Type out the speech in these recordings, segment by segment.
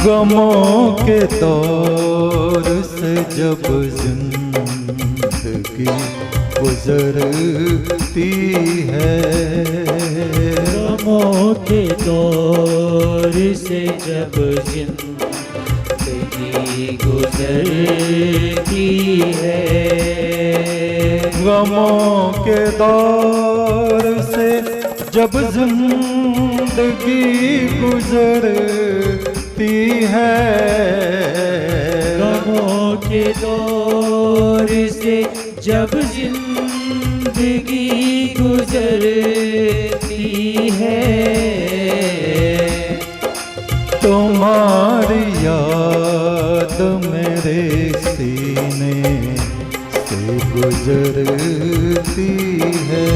गमों के दौर से जब जिंदगी गुजरती है, गमों के दौर से जब जिंदगी गुजरती है, गमों के दौर से जब जिंदगी गुजरती है, गमों के दौर से जब जिंदगी गुजरती है, तुम्हारी याद मेरे सीने से गुजरती है,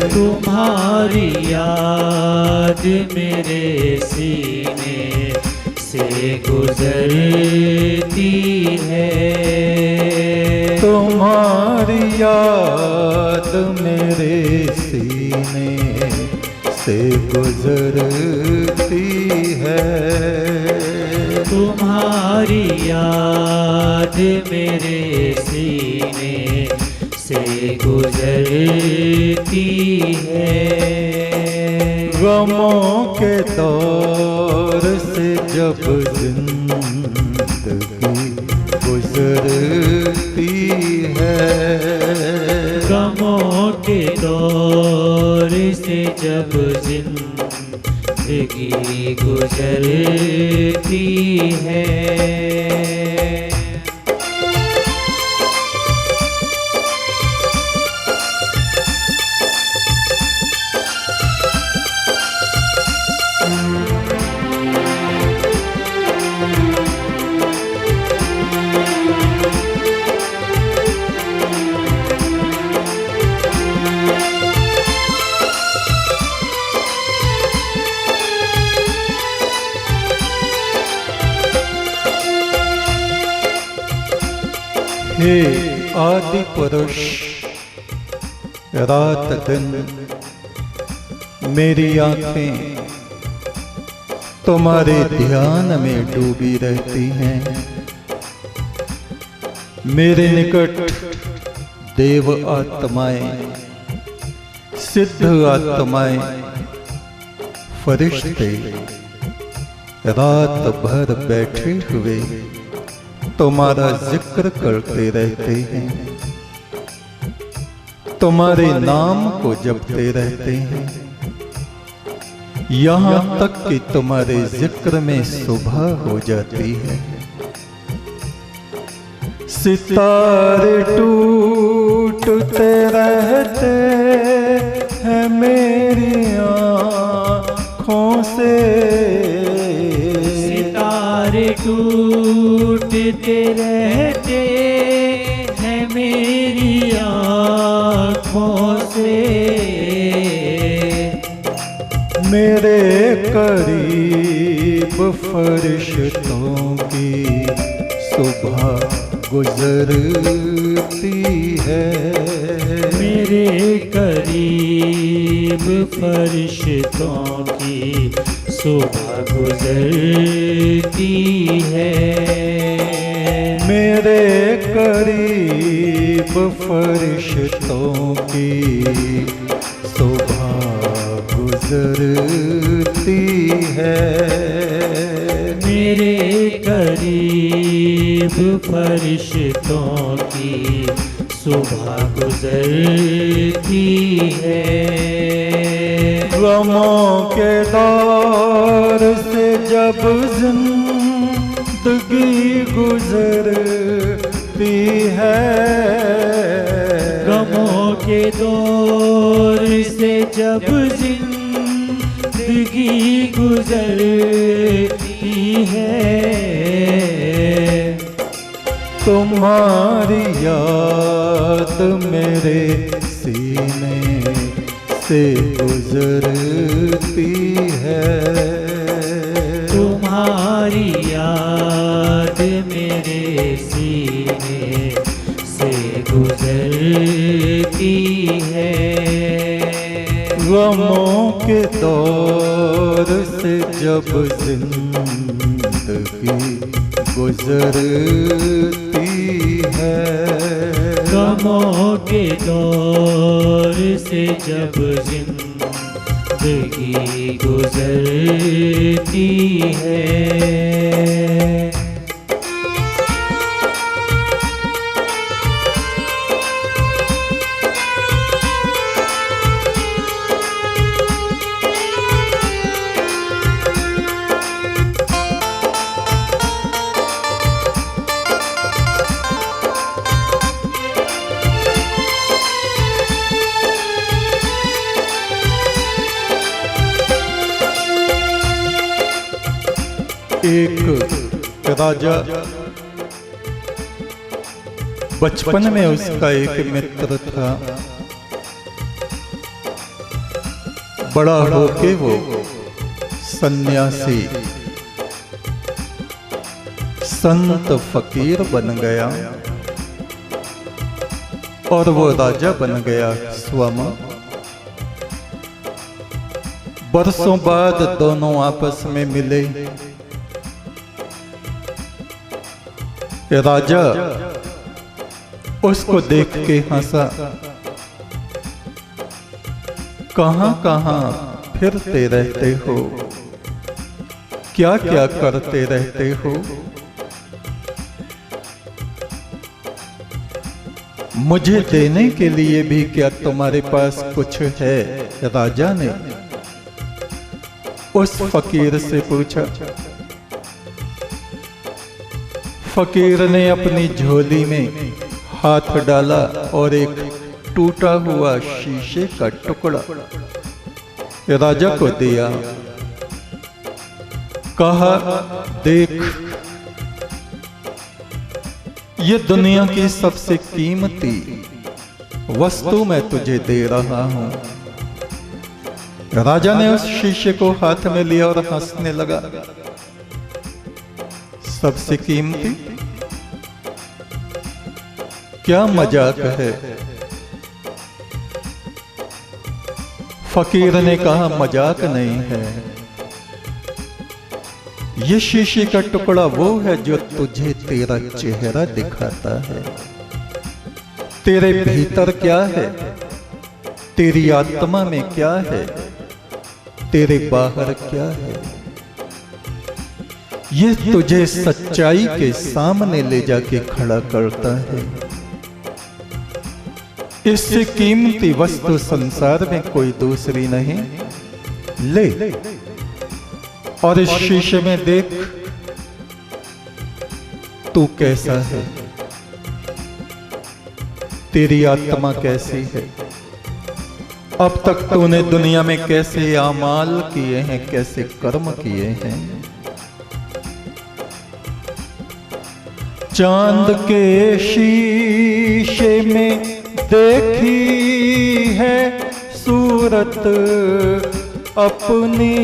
तुम्हारी याद मेरे सीने से गुजरती है, तुम्हारी याद मेरे सीने से गुजरती है, तुम्हारी याद मेरे सीने से गुजरती है। गमों के दौर से जब जिंदगी गुजरती है, गमों के दौर से जब जिंदगी गुजरती है, हे आदि पुरुष, रात दिन मेरी आंखें तुम्हारे ध्यान में डूबी रहती हैं। मेरे निकट देव आत्माएं, सिद्ध आत्माएं, फरिश्ते रात भर बैठे हुए तुम्हारा जिक्र करते रहते हैं, तुम्हारे नाम को जपते रहते हैं, यहां तक कि तुम्हारे जिक्र में सुबह हो जाती है। सितारे टूटते रहते हैं मेरी आँखों से, सितारे टूटते रहते हैं मेरी आँखों से, मेरे करीब फरिश्तों की सुबह गुजरती है, मेरे करीब फरिश्तों की सुबह गुजरती है, मेरे करीब फरिश्तों की सुबह गुजरती है, मेरे करीब फरिश्तों की सुबह गुजरती है। गमों के दौर से जब जिंदगी गुजरती है, गमों के दौर से जब जिंदगी गुजरती है, तुम्हारी याद मेरे सीने से गुजरती है, तुम्हारी याद मेरे सीने से गुजरती है, गमों के दौर से जब जिंदगी गुजरती है। गमों के दौर से जब जिंदगी गुजरती है। एक राजा, बचपन में उसका एक मित्र था। बड़ा होके वो सन्यासी संत फकीर बन गया और वो राजा बन गया स्वामा। बरसों बाद दोनों आपस में मिले। राजा उसको देख के हंसा। कहां कहां फिरते रहते हो, क्या क्या करते रहते हो? मुझे देने के लिए भी क्या तुम्हारे पास कुछ है? राजा ने उस फकीर से पूछा। फकीर ने अपनी झोली में हाथ डाला और एक टूटा हुआ शीशे का टुकड़ा राजा को दिया। कहा, देख, ये दुनिया की सबसे कीमती वस्तु मैं तुझे दे रहा हूं। राजा ने उस शीशे को हाथ में लिया और हंसने लगा। सबसे कीमती? क्या मजाक है? फकीर ने कहा, मजाक नहीं है। ये शीशे का टुकड़ा वो है जो तुझे तेरा चेहरा दिखाता है। तेरे भीतर क्या है, तेरी आत्मा में क्या है, तेरे बाहर क्या है, ये तुझे सच्चाई के सामने ले जाके खड़ा करता है। इससे कीमती वस्तु संसार में कोई दूसरी नहीं। ले और इस शीशे में देख, तू कैसा है, तेरी आत्मा कैसी है, अब तक तूने दुनिया में कैसे आमाल किए हैं, कैसे कर्म किए हैं। चांद के शीशे में देखी है सूरत अपनी।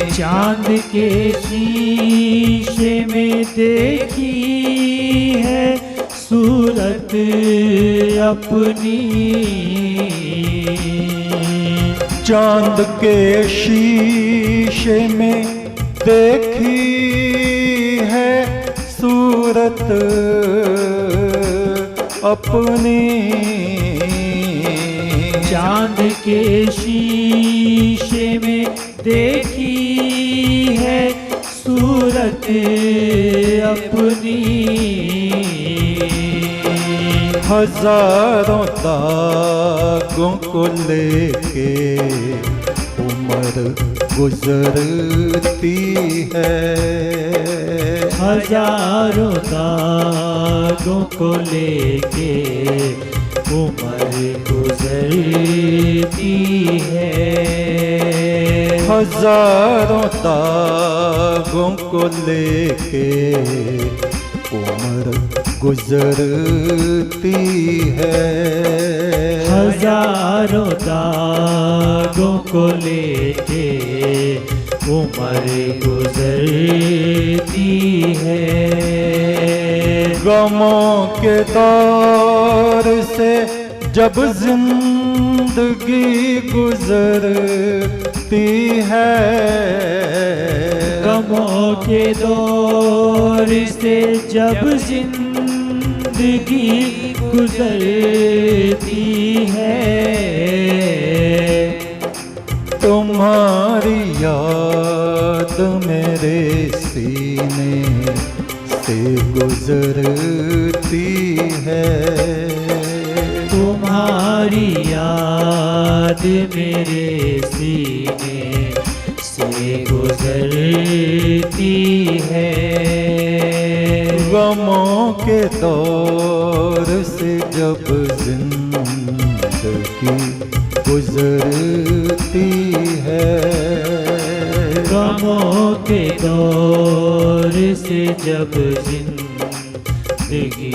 चांद के शीशे में देखी है सूरत अपनी। चांद के शीशे में देखी है सूरत अपनी। चांद के शीशे में देखी है सूरत अपनी। हजारों दागों को लेके उम्र गुजरती है। हजारों दागों को लेके उम्र गुजरती है। हजारों दागों को लेके उम्र गुजरती है। हजारों दागों को लेके उम्र गुजरती है। गमों के दौर से जब जिंदगी गुजरती है। गमों के दौर से जब जिंदगी गुजरती है, तुम्हारी याद मेरे सीने से गुजरती है। तुम्हारी याद मेरे सीने से गुजरती है। गमों के दौर से जब जिंदगी गुजरती है, गमों के दौर से जब जिंदगी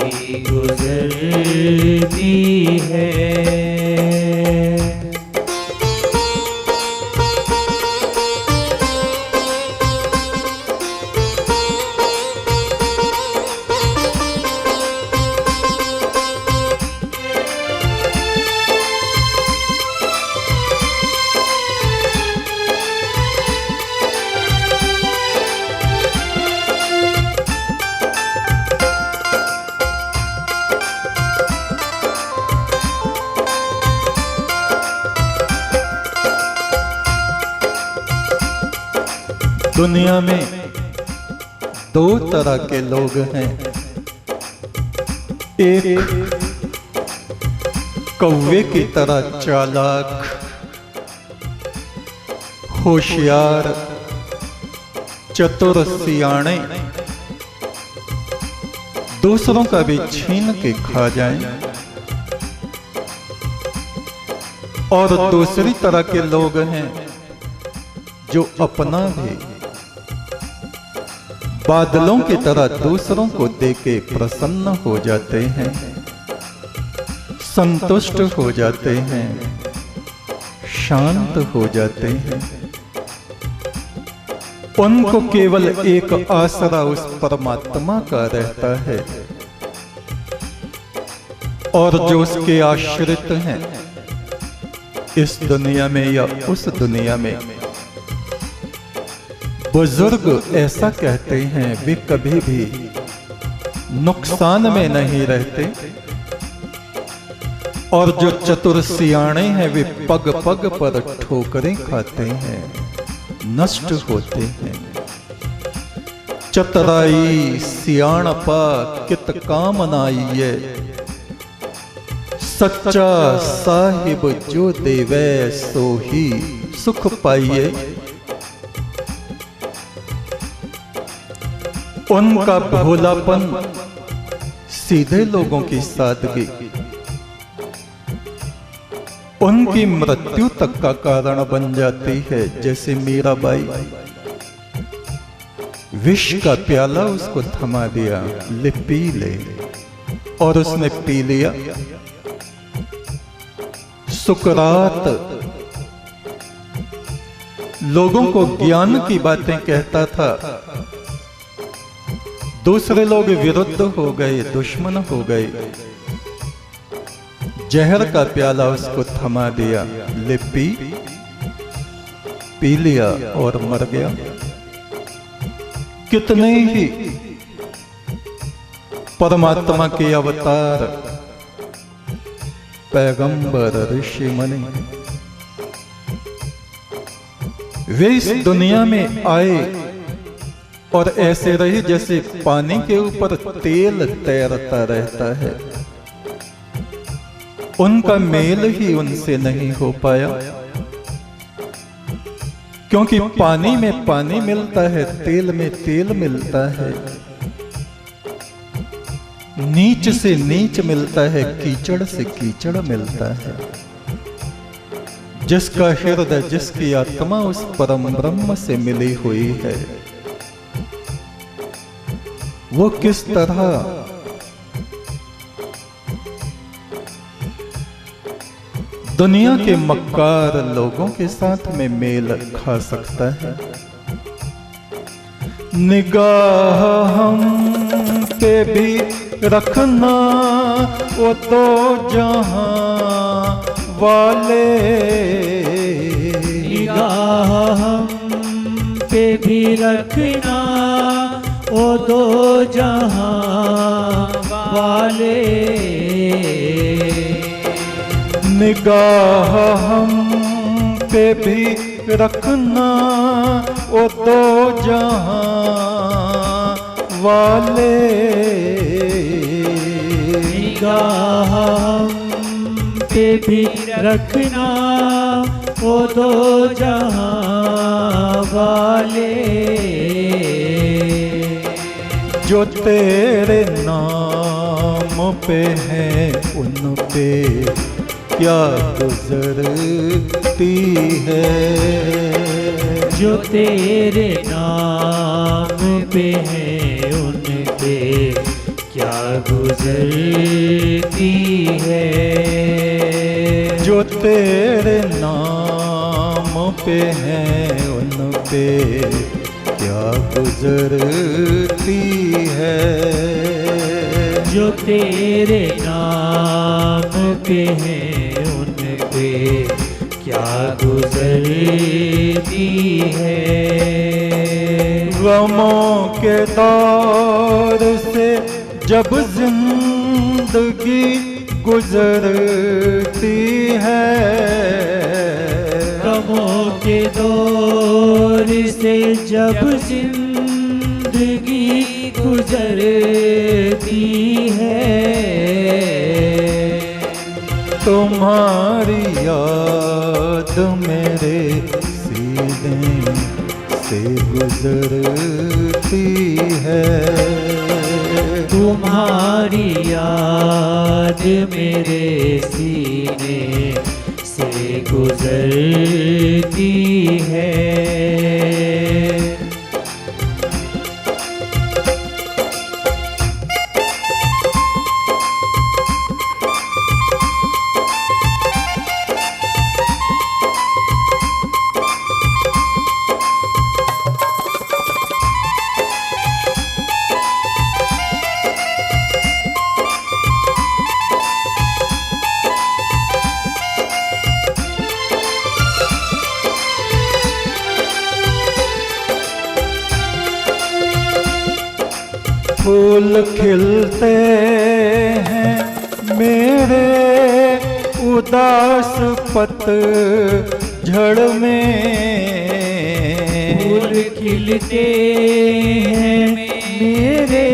गुजरती है। दुनिया में दो तरह के लोग हैं। एक कौवे की तरह चालाक, होशियार, चतुर, सियाणे, दूसरों का भी छीन के खा जाएं। और दूसरी तरह के लोग हैं जो अपना भी बादलों की तरह दूसरों को देके प्रसन्न हो जाते हैं, संतुष्ट हो जाते हैं, शांत हो जाते हैं। उनको केवल एक आसरा उस परमात्मा का रहता है, और जो उसके आश्रित हैं इस दुनिया में या उस दुनिया में, बुजुर्ग ऐसा कहते हैं वे कभी भी नुकसान में नहीं रहते, और जो चतुर सियाणे हैं वे पग पग पर ठोकरें खाते हैं, नष्ट होते हैं। चतुराई सियाणपा कित काम नाइये, सच्चा साहिब जो देवै सो ही सुख पाइये। उनका भोलापन, सीधे लोगों की सादगी उनकी मृत्यु तक का कारण बन जाती है। जैसे मीराबाई, विष का प्याला उसको थमा दिया, ले पी ले, और उसने पी लिया। सुकरात लोगों को ज्ञान की बातें कहता था, दूसरे लोग विरुद्ध हो गए, दुश्मन हो गए। जहर का प्याला उसको थमा दिया, ले पी लिया और मर गया। कितने ही परमात्मा के अवतार, पैगंबर, ऋषि मुनि वे इस दुनिया में आए और ऐसे रहे जैसे पानी के ऊपर तेल तैरता रहता है। उनका मेल ही उनसे नहीं हो पाया, क्योंकि पानी में पानी मिलता है, तेल में तेल मिलता है, नीच से नीच मिलता है, कीचड़ से कीचड़ मिलता है। जिसका हृदय, जिसकी आत्मा उस परम ब्रह्म से मिली हुई है, वो किस तरह दुनिया के मक्कार लोगों के साथ में मेल खा सकता है। निगाह हम पे भी रखना, वो तो जहां वाले, निगाह हम पे भी रखना, ओ दो जहां वाले। निगाह हम पे भी रखना ओ दो जहां वाले। निगाह हम पे भी रखना ओ दो जहां वाले। जो तेरे नाम पे हैं उन पे क्या गुजरती है। जो तेरे नाम पे हैं उन पे क्या गुजरती है। जो तेरे नाम पे हैं उन पे क्या गुजरती है। जो तेरे नाम पे हैं उन पे क्या गुजरती है। गमों के दौर से जब जिंदगी गुजरती है। गमों के दौर से जब जिंदगी गुजरती है। तुम्हारी याद मेरे सीने से गुजरती है। तुम्हारी याद मेरे सीने से गुजरती है। फूल खिलते हैं मेरे उदास पतझड़ में। फूल खिलते हैं मेरे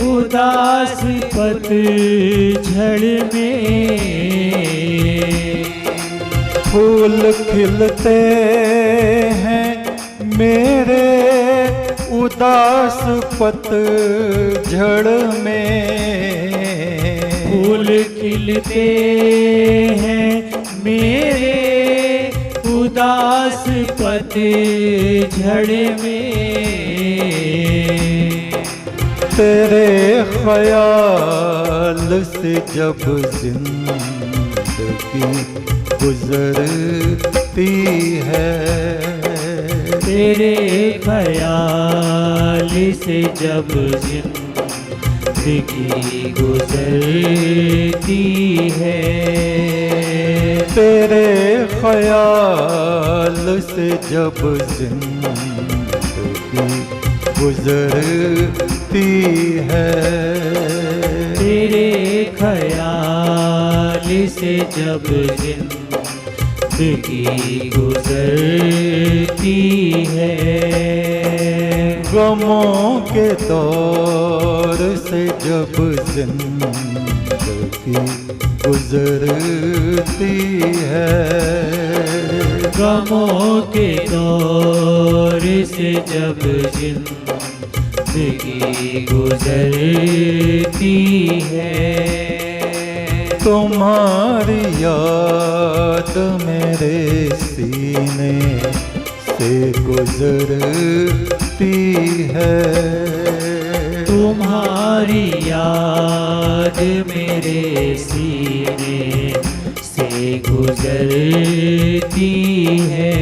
उदास पतझड़ में। फूल खिलते हैं मेरे उदास पतझड़ में। फूल खिलते हैं मेरे उदास पतझड़ में। तेरे ख्याल से जब जिंदगी गुजरती है। तेरे ख्याल से जब जिंदगी गुजरती है। तेरे ख्याल से जब जिंदगी गुजरती है। तेरे ख्याल से जब जिंदगी गुजरती है। गमों के दौर से जब जिंदगी गुजरती है। गमों के दौर से जब जिंदगी गुजरती है। तुम्हारी याद मेरे सीने से गुजरती है। तुम्हारी याद मेरे सीने से गुजरती है।